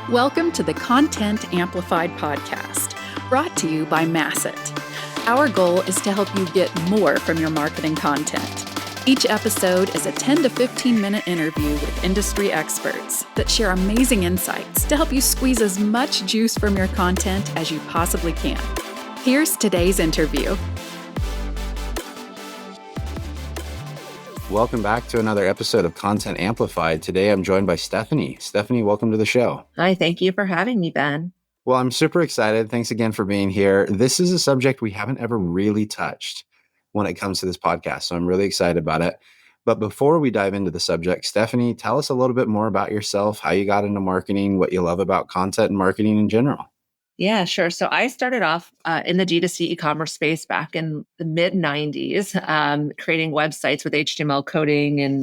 Welcome to the Content Amplified podcast, brought to you by Masset. Our goal is to help you get more from your marketing content. Each episode is a 10 to 15 minute interview with industry experts that share amazing insights to help you squeeze as much juice from your content as you possibly can. Here's today's interview. Welcome back to another episode of Content Amplified. Today, I'm joined by Stephanie. Stephanie, welcome to the show. Hi, thank you for having me, Ben. Well, I'm super excited. Thanks again for being here. This is a subject we haven't ever really touched when it comes to this podcast, so I'm really excited about it. But before we dive into the subject, Stephanie, tell us a little bit more about yourself, how you got into marketing, what you love about content and marketing in general. Yeah, sure. So I started off in the D2C e-commerce space back in the mid 90s, creating websites with HTML coding. And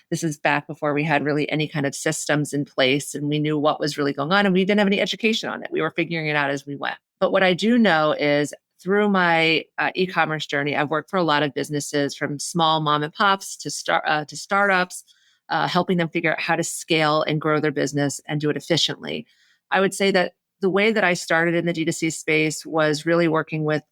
this is back before we had really any kind of systems in place and we knew what was really going on and we didn't have any education on it. We were figuring it out as we went. But what I do know is through my e-commerce journey, I've worked for a lot of businesses from small mom and pops to startups, helping them figure out how to scale and grow their business and do it efficiently. I would say that the way that I started in the D2C space was really working with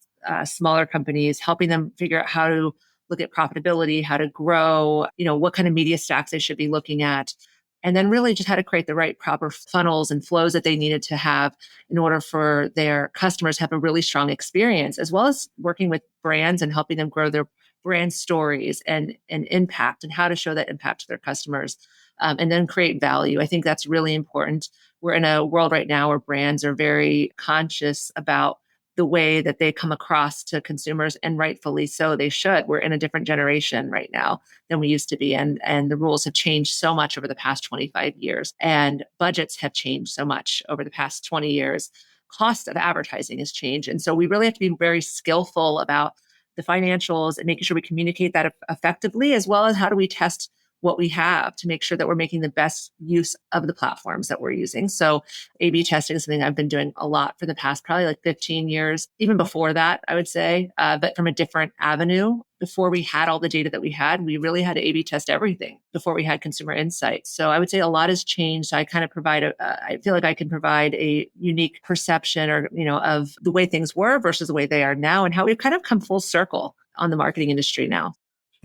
smaller companies, helping them figure out how to look at profitability, how to grow, what kind of media stacks they should be looking at, and then really just how to create the right proper funnels and flows that they needed to have in order for their customers to have a really strong experience, as well as working with brands and helping them grow their brand stories and impact and how to show that impact to their customers. And then create value. I think that's really important. We're in a world right now where brands are very conscious about the way that they come across to consumers, and rightfully so, they should. We're in a different generation right now than we used to be. And the rules have changed so much over the past 25 years. And budgets have changed so much over the past 20 years. Cost of advertising has changed. And so we really have to be very skillful about the financials and making sure we communicate that effectively, as well as how do we test what we have to make sure that we're making the best use of the platforms that we're using. So A/B testing is something I've been doing a lot for the past probably like 15 years, even before that, I would say, but from a different avenue. Before we had all the data that we had, we really had to A/B test everything before we had consumer insights. So I would say a lot has changed. I kind of I feel like I can provide a unique perception of the way things were versus the way they are now and how we've kind of come full circle on the marketing industry now.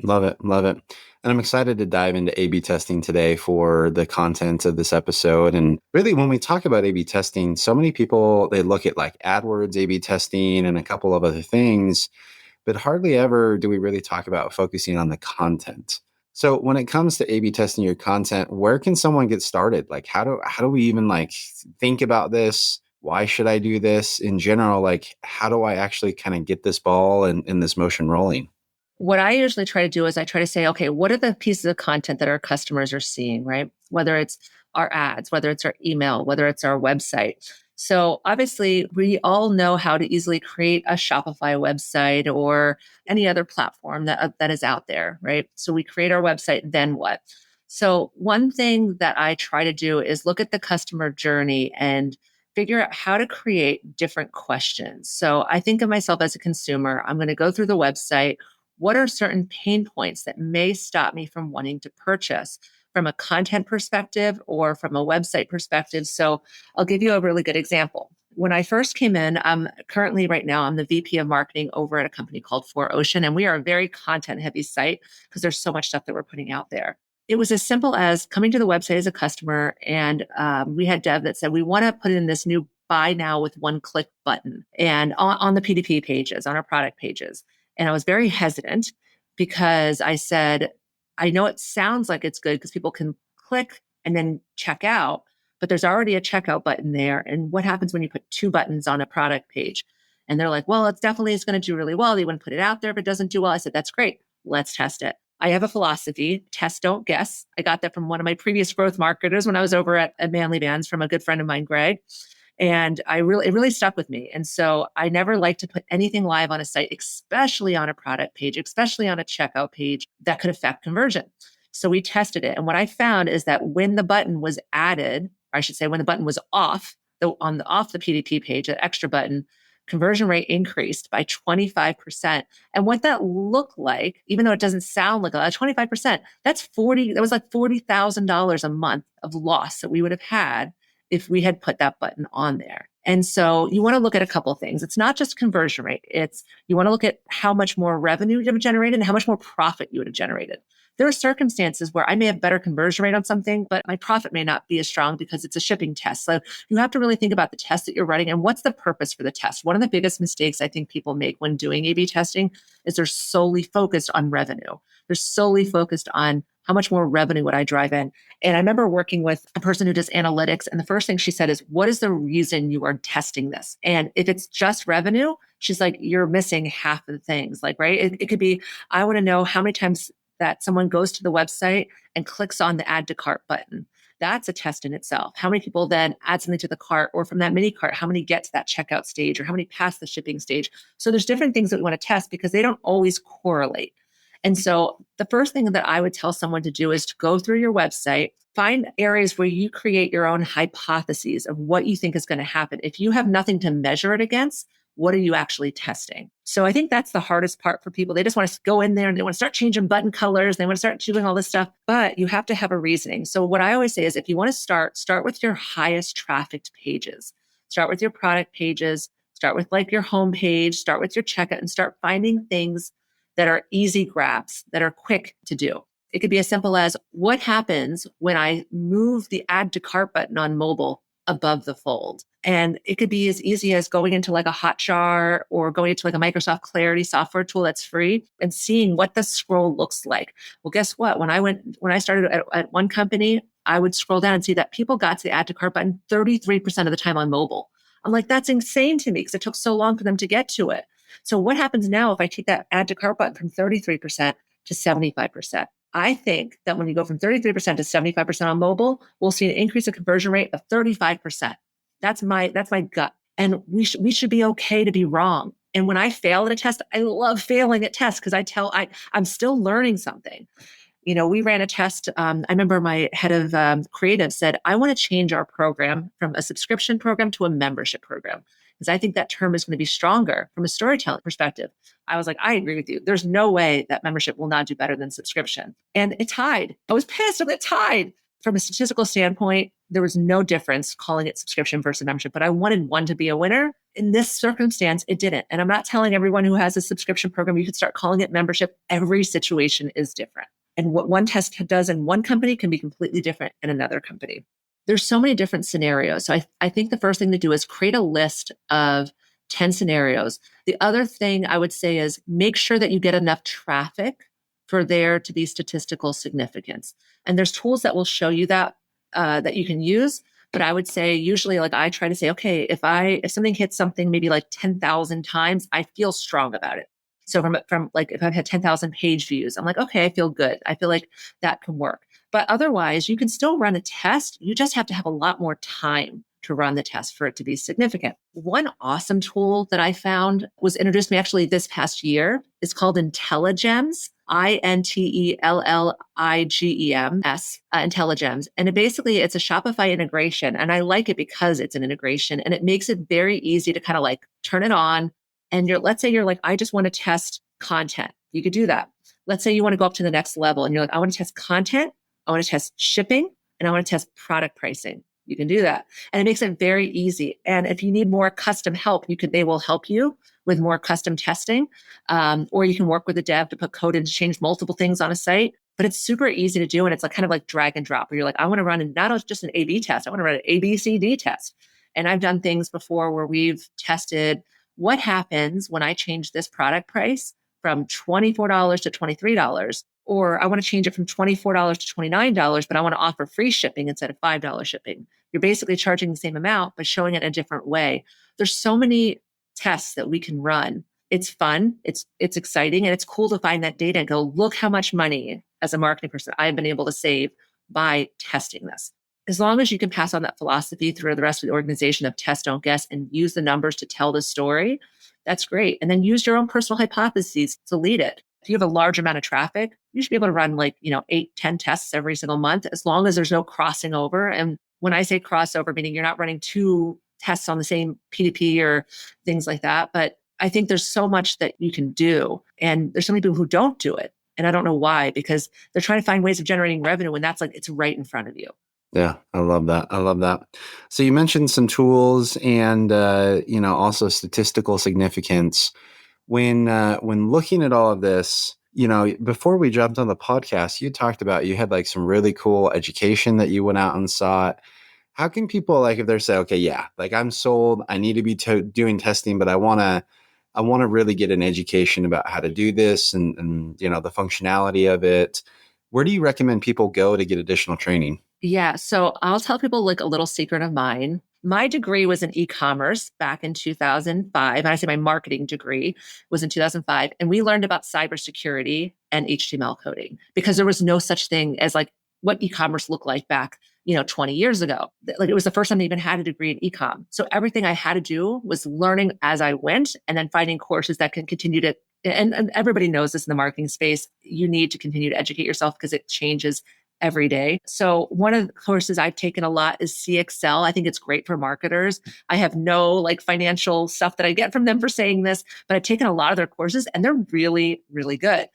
Love it. Love it. And I'm excited to dive into A/B testing today for the content of this episode. And really, when we talk about A/B testing, so many people, they look at like AdWords A/B testing and a couple of other things, but hardly ever do we really talk about focusing on the content. So when it comes to A/B testing your content, where can someone get started? Like, how do we even like think about this? Why should I do this in general? Like, how do I actually kind of get this ball and this motion rolling? What I usually try to do is I try to say, okay, what are the pieces of content that our customers are seeing, right? Whether it's our ads, whether it's our email, whether it's our website. So obviously, we all know how to easily create a Shopify website or any other platform that is out there, right? So we create our website, then what? So one thing that I try to do is look at the customer journey and figure out how to create different questions. So I think of myself as a consumer. I'm going to go through the website. What are certain pain points that may stop me from wanting to purchase from a content perspective or from a website perspective? So I'll give you a really good example. When I first came in, I'm the VP of marketing over at a company called 4Ocean, and we are a very content heavy site because there's so much stuff that we're putting out there. It was as simple as coming to the website as a customer, and we had dev that said, we want to put in this new buy now with one click button and on the PDP pages, on our product pages. And I was very hesitant because I said, I know it sounds like it's good because people can click and then check out, but there's already a checkout button there. And what happens when you put two buttons on a product page? And they're like, well, it's going to do really well. They wouldn't put it out there if it doesn't do well. I said, that's great. Let's test it. I have a philosophy, test, don't guess. I got that from one of my previous growth marketers when I was over at Manly Bands from a good friend of mine, Greg. And it really stuck with me. And so I never like to put anything live on a site, especially on a product page, especially on a checkout page that could affect conversion. So we tested it. And what I found is that when the button was added, or I should say when the button was off, off the PDP page, that extra button, conversion rate increased by 25%. And what that looked like, even though it doesn't sound like a lot, 25%, that was like $40,000 a month of loss that we would have had if we had put that button on there. And so you want to look at a couple of things. It's not just conversion rate. It's you want to look at how much more revenue you have generated and how much more profit you would have generated. There are circumstances where I may have better conversion rate on something, but my profit may not be as strong because it's a shipping test. So you have to really think about the test that you're running and what's the purpose for the test. One of the biggest mistakes I think people make when doing A/B testing is they're solely focused on revenue. They're solely focused on how much more revenue would I drive in? And I remember working with a person who does analytics. And the first thing she said is, what is the reason you are testing this? And if it's just revenue, she's like, you're missing half of the things. Like, right? It could be, I want to know how many times that someone goes to the website and clicks on the add to cart button. That's a test in itself. How many people then add something to the cart, or from that mini cart, how many get to that checkout stage, or how many pass the shipping stage? So there's different things that we want to test because they don't always correlate. And so the first thing that I would tell someone to do is to go through your website, find areas where you create your own hypotheses of what you think is going to happen. If you have nothing to measure it against, what are you actually testing? So I think that's the hardest part for people. They just want to go in there and they want to start changing button colors. They want to start doing all this stuff, but you have to have a reasoning. So what I always say is if you want to start with your highest trafficked pages. Start with your product pages, start with like your home page, start with your checkout, and start finding things that are easy grabs, that are quick to do. It could be as simple as what happens when I move the add to cart button on mobile above the fold. And it could be as easy as going into like a Hotjar or going into like a Microsoft Clarity software tool that's free and seeing what the scroll looks like. Well, guess what? When I started at one company, I would scroll down and see that people got to the add to cart button 33% of the time on mobile. I'm like, that's insane to me because it took so long for them to get to it. So what happens now if I take that add to cart button from 33% to 75%? I think that when you go from 33% to 75% on mobile, we'll see an increase in conversion rate of 35%. That's my gut. And we should be okay to be wrong. And when I fail at a test, I love failing at tests because I'm still learning something. You know, we ran a test. I remember my head of creative said, I want to change our program from a subscription program to a membership program because I think that term is going to be stronger from a storytelling perspective. I was like, I agree with you. There's no way that membership will not do better than subscription. And it tied. I was pissed. It tied. From a statistical standpoint, there was no difference calling it subscription versus membership, but I wanted one to be a winner. In this circumstance, it didn't. And I'm not telling everyone who has a subscription program, you could start calling it membership. Every situation is different. And what one test does in one company can be completely different in another company. There's so many different scenarios. So I think the first thing to do is create a list of 10 scenarios. The other thing I would say is make sure that you get enough traffic for there to be statistical significance. And there's tools that will show you that that you can use. But I would say usually like I try to say, okay, if something hits something maybe like 10,000 times, I feel strong about it. So from like if I've had 10,000 page views, I'm like, okay, I feel good. I feel like that can work. But otherwise, you can still run a test. You just have to have a lot more time to run the test for it to be significant. One awesome tool that I found was introduced to me actually this past year. It's called IntelliGems, IntelliGems, IntelliGems. And it's a Shopify integration. And I like it because it's an integration and it makes it very easy to kind of like turn it on. And let's say you're like, I just want to test content. You could do that. Let's say you want to go up to the next level and you're like, I want to test content, I want to test shipping, and I want to test product pricing. You can do that. And it makes it very easy. And if you need more custom help, they will help you with more custom testing. Or you can work with a dev to put code in to change multiple things on a site. But it's super easy to do. And it's like kind of like drag and drop where you're like, I want to run not just an A/B test, I want to run an ABCD test. And I've done things before where we've tested what happens when I change this product price from $24 to $23, or I want to change it from $24 to $29, but I want to offer free shipping instead of $5 shipping. You're basically charging the same amount, but showing it a different way. There's so many tests that we can run. It's fun. It's exciting. And it's cool to find that data and go, look how much money as a marketing person I've been able to save by testing this. As long as you can pass on that philosophy through the rest of the organization of test, don't guess, and use the numbers to tell the story, that's great. And then use your own personal hypotheses to lead it. If you have a large amount of traffic, you should be able to run 8, 10 tests every single month, as long as there's no crossing over. And when I say crossover, meaning you're not running 2 tests on the same PDP or things like that. But I think there's so much that you can do. And there's so many people who don't do it. And I don't know why, because they're trying to find ways of generating revenue when it's right in front of you. Yeah, I love that. I love that. So you mentioned some tools and also statistical significance. When looking at all of this, before we jumped on the podcast, you talked about you had like some really cool education that you went out and sought. How can people, like, if they're saying, okay, yeah, like I'm sold, I need to be doing testing, but I want to really get an education about how to do this and the functionality of it. Where do you recommend people go to get additional training? Yeah. So I'll tell people like a little secret of mine. My degree was in e-commerce back in 2005. And I say my marketing degree was in 2005. And we learned about cybersecurity and HTML coding because there was no such thing as like what e-commerce looked like back, 20 years ago. Like it was the first time I even had a degree in e-com. So everything I had to do was learning as I went and then finding courses that can continue to, and everybody knows this in the marketing space, you need to continue to educate yourself because it changes every day. So one of the courses I've taken a lot is CXL. I think it's great for marketers. I have no like financial stuff that I get from them for saying this, but I've taken a lot of their courses and they're really, really good.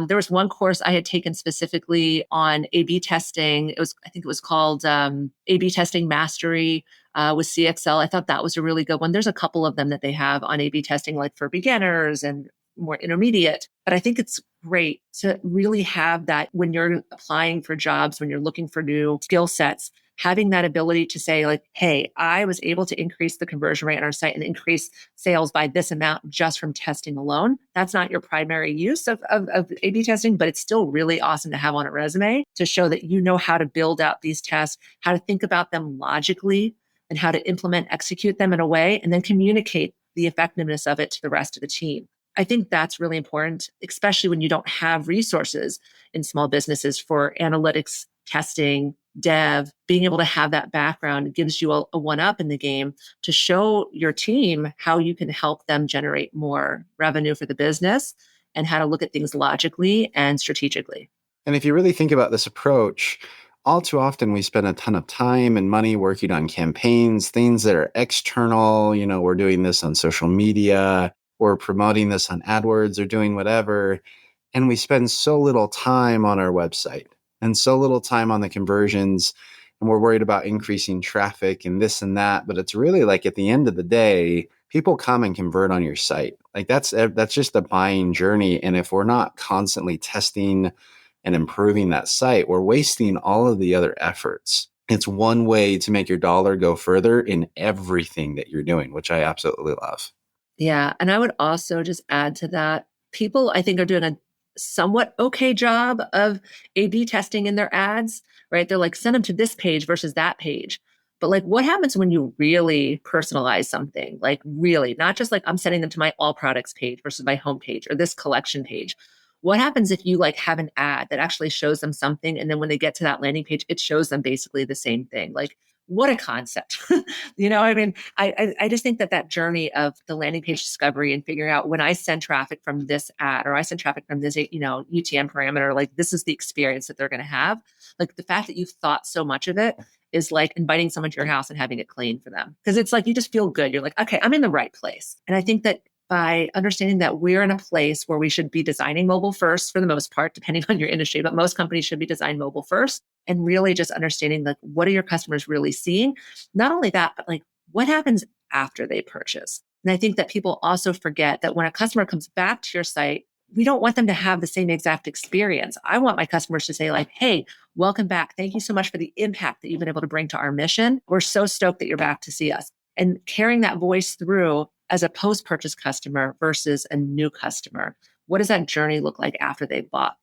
There was one course I had taken specifically on A/B testing. I think it was called A/B Testing Mastery with CXL. I thought that was a really good one. There's a couple of them that they have on A/B testing, like for beginners and more intermediate. But I think it's great to really have that when you're applying for jobs, when you're looking for new skill sets, having that ability to say like, hey, I was able to increase the conversion rate on our site and increase sales by this amount just from testing alone. That's not your primary use of A/B testing, but it's still really awesome to have on a resume to show that you know how to build out these tests, how to think about them logically, and how to implement, execute them in a way, and then communicate the effectiveness of it to the rest of the team. I think that's really important, especially when you don't have resources in small businesses for analytics, testing, dev. Being able to have that background gives you a one up in the game to show your team how you can help them generate more revenue for the business and how to look at things logically and strategically. And if you really think about this approach, all too often we spend a ton of time and money working on campaigns, things that are external. We're doing this on social media, or promoting this on AdWords or doing whatever. And we spend so little time on our website and so little time on the conversions. And we're worried about increasing traffic and this and that. But it's really like at the end of the day, people come and convert on your site. Like that's just a buying journey. And if we're not constantly testing and improving that site, we're wasting all of the other efforts. It's one way to make your dollar go further in everything that you're doing, which I absolutely love. Yeah. And I would also just add to that, people I think are doing a somewhat okay job of A/B testing in their ads, right? They're like, send them to this page versus that page. But like, what happens when you really personalize something? Like, really, not just like I'm sending them to my all products page versus my home page or this collection page. What happens if you like have an ad that actually shows them something, and then when they get to that landing page, it shows them basically the same thing? Like, what a concept. I mean, I just think that journey of the landing page discovery and figuring out when I send traffic from this ad or I send traffic from this, UTM parameter, like this is the experience that they're going to have. Like the fact that you've thought so much of it is like inviting someone to your house and having it clean for them. Because it's like, you just feel good. You're like, okay, I'm in the right place. And I think that by understanding that we're in a place where we should be designing mobile first for the most part, depending on your industry, but most companies should be designed mobile first, and really just understanding like, what are your customers really seeing? Not only that, but like what happens after they purchase? And I think that people also forget that when a customer comes back to your site, we don't want them to have the same exact experience. I want my customers to say like, hey, welcome back. Thank you so much for the impact that you've been able to bring to our mission. We're so stoked that you're back to see us. And carrying that voice through as a post-purchase customer versus a new customer. What does that journey look like after they've bought?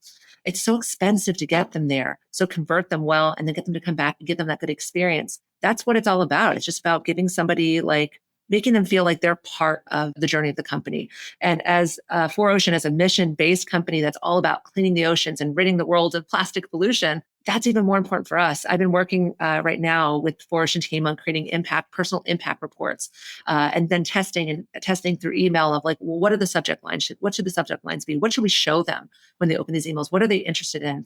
It's so expensive to get them there. So convert them well and then get them to come back and give them that good experience. That's what it's all about. It's just about giving somebody like making them feel like they're part of the journey of the company. And as 4Ocean, as a mission-based company that's all about cleaning the oceans and ridding the world of plastic pollution, that's even more important for us. I've been working right now with 4Ocean team on creating personal impact reports, and then testing through email of like, well, what are the subject lines? What should the subject lines be? What should we show them when they open these emails? What are they interested in?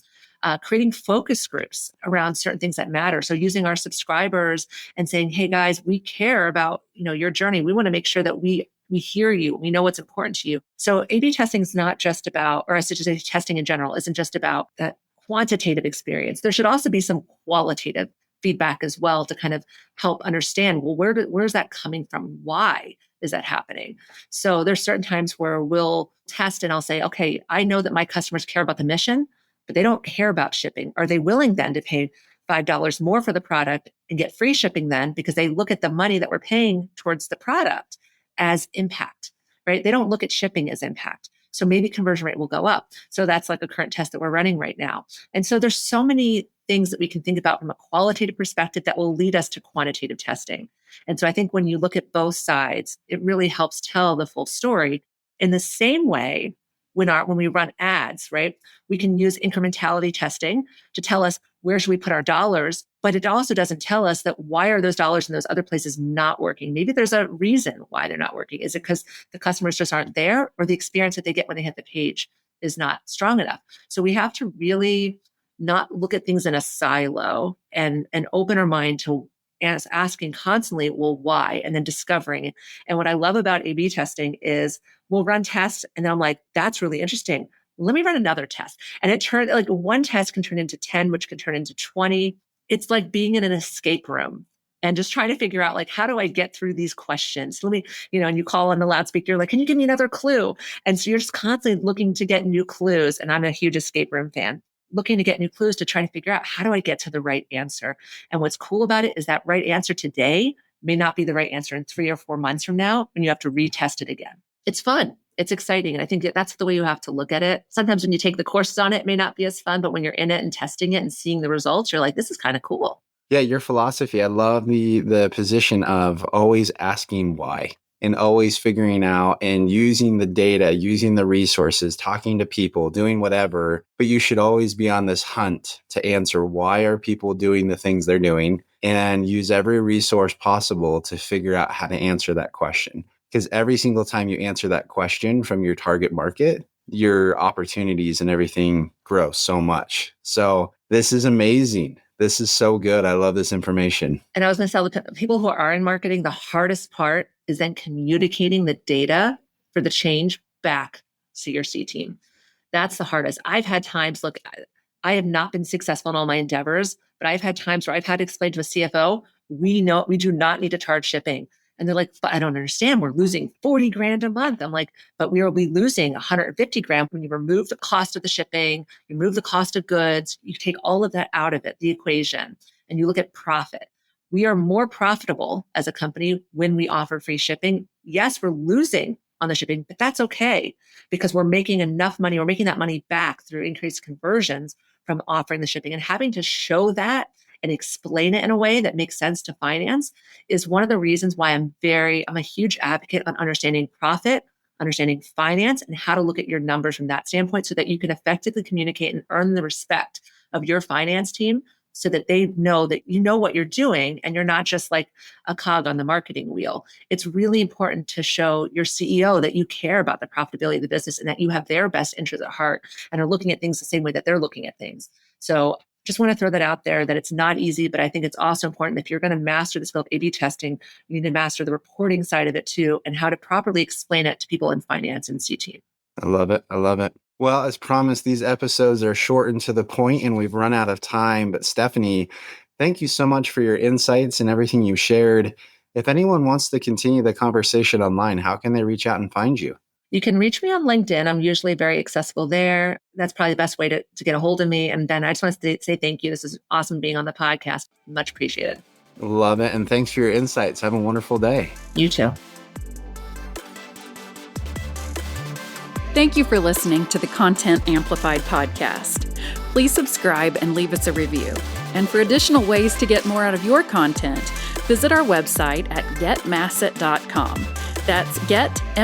Creating focus groups around certain things that matter. So using our subscribers and saying, hey guys, we care about, your journey. We want to make sure that we hear you. We know what's important to you. So A/B testing is not just about, or I should say testing in general isn't just about that quantitative experience. There should also be some qualitative feedback as well to kind of help understand, well, where's that coming from? Why is that happening? So there's certain times where we'll test and I'll say, okay, I know that my customers care about the mission, but they don't care about shipping. Are they willing then to pay $5 more for the product and get free shipping then, because they look at the money that we're paying towards the product as impact, right? They don't look at shipping as impact. So maybe conversion rate will go up. So that's like a current test that we're running right now. And so there's so many things that we can think about from a qualitative perspective that will lead us to quantitative testing. And so I think when you look at both sides, it really helps tell the full story. In the same way, when we run ads, right, we can use incrementality testing to tell us where should we put our dollars, but it also doesn't tell us that why are those dollars in those other places not working? Maybe there's a reason why they're not working. Is it because the customers just aren't there, or the experience that they get when they hit the page is not strong enough? So we have to really not look at things in a silo and open our mind to asking constantly, well, why? And then discovering. And what I love about A/B testing is we'll run tests and then I'm like, that's really interesting. Let me run another test. And it turned like one test can turn into 10, which can turn into 20. It's like being in an escape room and just trying to figure out, like, how do I get through these questions? Let me, and you call on the loudspeaker, like, can you give me another clue? And so you're just constantly looking to get new clues. And I'm a huge escape room fan, looking to get new clues to try to figure out, how do I get to the right answer? And what's cool about it is that right answer today may not be the right answer in 3 or 4 months from now when you have to retest it again. It's fun. It's exciting. And I think that's the way you have to look at it. Sometimes when you take the courses on it, it may not be as fun, but when you're in it and testing it and seeing the results, you're like, this is kind of cool. Yeah, your philosophy. I love the position of always asking why and always figuring out and using the data, using the resources, talking to people, doing whatever. But you should always be on this hunt to answer why are people doing the things they're doing, and use every resource possible to figure out how to answer that question. Because every single time you answer that question from your target market, your opportunities and everything grow so much. So this is amazing. This is so good. I love this information. And I was going to tell the people who are in marketing, the hardest part is then communicating the data for the change back to your C team. That's the hardest. I've had times, look, I have not been successful in all my endeavors, but I've had times where I've had to explain to a CFO, we do not need to charge shipping. And they're like, but I don't understand. We're losing 40 grand a month. I'm like, but we will be losing 150 grand when you remove the cost of the shipping, you remove the cost of goods, you take all of that out of it, the equation, and you look at profit. We are more profitable as a company when we offer free shipping. Yes, we're losing on the shipping, but that's okay because we're making enough money. We're making that money back through increased conversions from offering the shipping, and having to show that and explain it in a way that makes sense to finance is one of the reasons why I'm a huge advocate on understanding profit, understanding finance, and how to look at your numbers from that standpoint so that you can effectively communicate and earn the respect of your finance team so that they know that you know what you're doing and you're not just like a cog on the marketing wheel. It's really important to show your CEO that you care about the profitability of the business and that you have their best interests at heart and are looking at things the same way that they're looking at things. So just want to throw that out there, that it's not easy, but I think it's also important if you're going to master the skill of A/B testing, you need to master the reporting side of it too, and how to properly explain it to people in finance and C team. I love it. I love it. Well, as promised, these episodes are short and to the point, and we've run out of time. But Stephanie, thank you so much for your insights and everything you shared. If anyone wants to continue the conversation online, how can they reach out and find you? You can reach me on LinkedIn. I'm usually very accessible there. That's probably the best way to get a hold of me. And then I just want to say thank you. This is awesome being on the podcast. Much appreciated. Love it. And thanks for your insights. Have a wonderful day. You too. Thank you for listening to the Content Amplified podcast. Please subscribe and leave us a review. And for additional ways to get more out of your content, visit our website at getmasset.com. That's getmasset.com.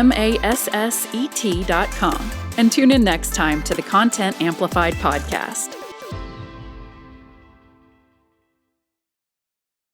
And tune in next time to the Content Amplified podcast.